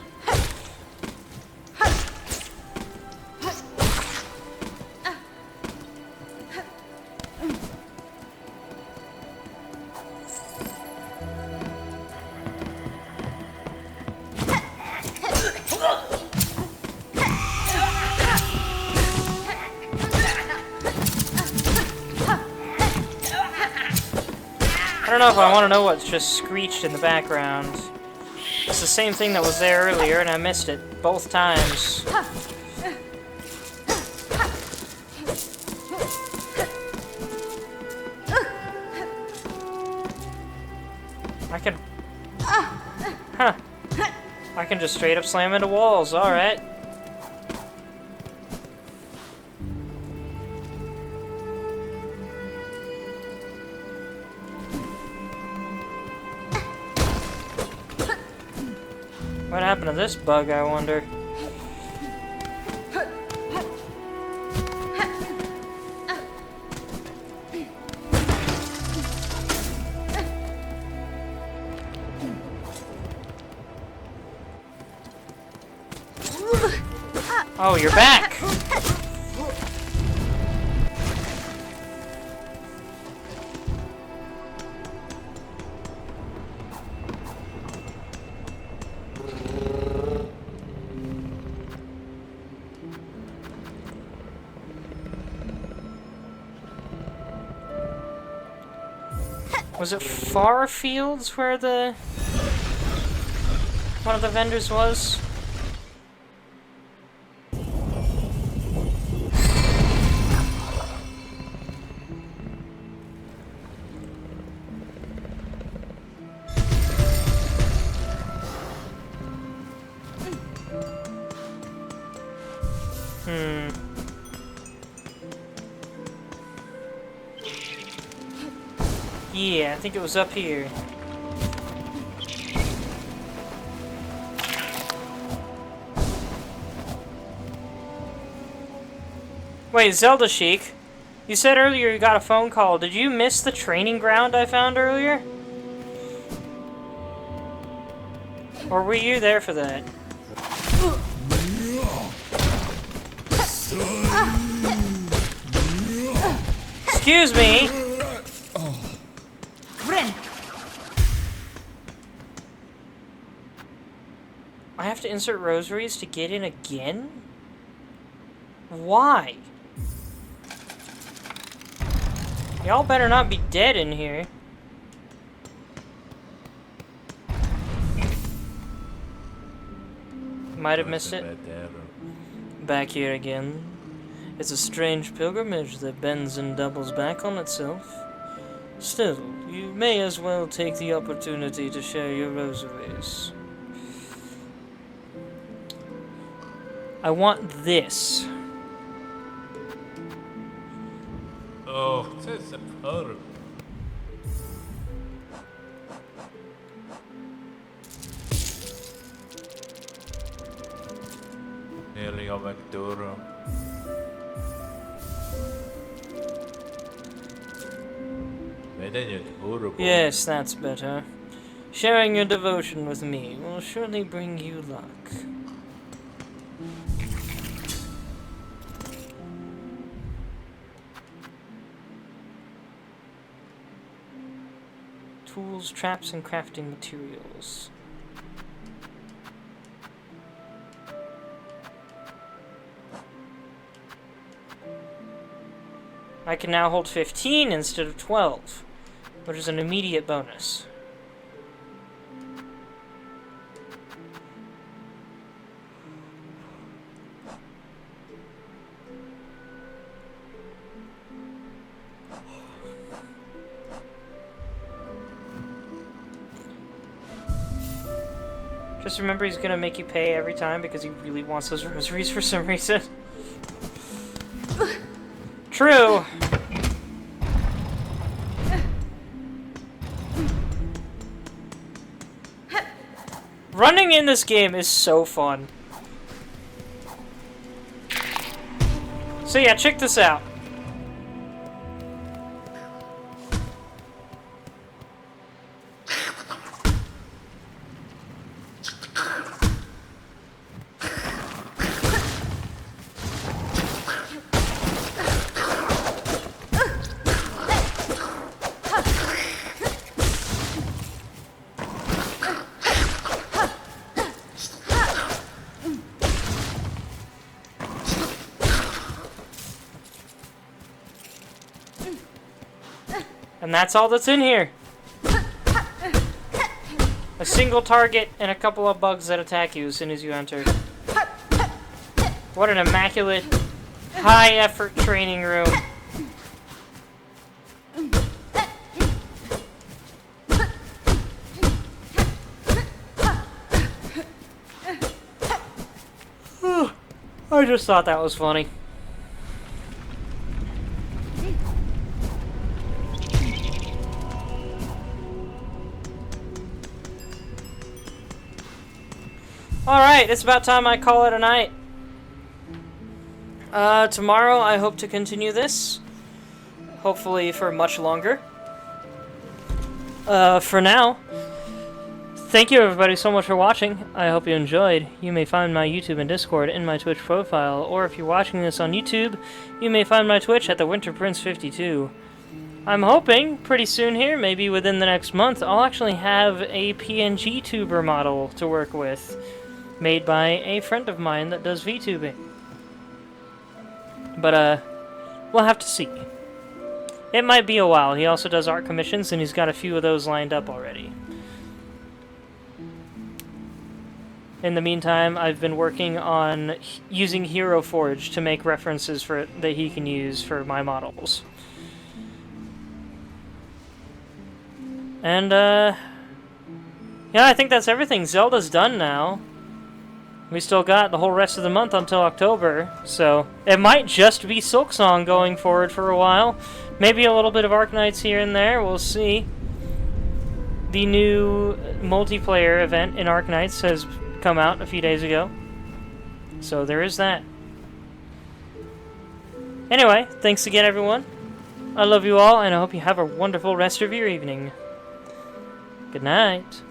I don't know if I want to know what just screeched in the background. It's the same thing that was there earlier, and I missed it both times. I can... Huh. I can just straight up slam into walls, alright. What happened to this bug, I wonder? Oh, you're back! Was it Far Fields where the... one of the vendors was? Yeah, I think it was up here. Wait, Zelda Chic, you said earlier you got a phone call. Did you miss the training ground I found earlier? Or were you there for that? Excuse me! I have to insert rosaries to get in again? Why? Y'all better not be dead in here. Might have missed it. Back here again. It's a strange pilgrimage that bends and doubles back on itself. Still, you may as well take the opportunity to share your rosaries. I want this. Oh, this is horrible. Healing of Arturo. Yes, that's better. Sharing your devotion with me will surely bring you luck. Tools, traps, and crafting materials. I can now hold 15 instead of 12, which is an immediate bonus. Just remember he's gonna make you pay every time because he really wants those rosaries for some reason. True! Running in this game is so fun. So yeah, check this out. And that's all that's in here. A single target and a couple of bugs that attack you as soon as you enter. What an immaculate, high-effort training room. I just thought that was funny. Alright, it's about time I call it a night. Tomorrow I hope to continue this. Hopefully for much longer. For now, thank you everybody so much for watching. I hope you enjoyed. You may find my YouTube and Discord in my Twitch profile, or if you're watching this on YouTube, you may find my Twitch at the WinterPrince52. I'm hoping pretty soon here, maybe within the next month, I'll actually have a PNG tuber model to work with, made by a friend of mine that does VTubing. But, we'll have to see. It might be a while. He also does art commissions, and he's got a few of those lined up already. In the meantime, I've been working on using Hero Forge to make references for it that he can use for my models. And, yeah, I think that's everything. Zelda's done now. We still got the whole rest of the month until October, so it might just be Silksong going forward for a while. Maybe a little bit of Arknights here and there, we'll see. The new multiplayer event in Arknights has come out a few days ago, so there is that. Anyway, thanks again everyone. I love you all, and I hope you have a wonderful rest of your evening. Good night.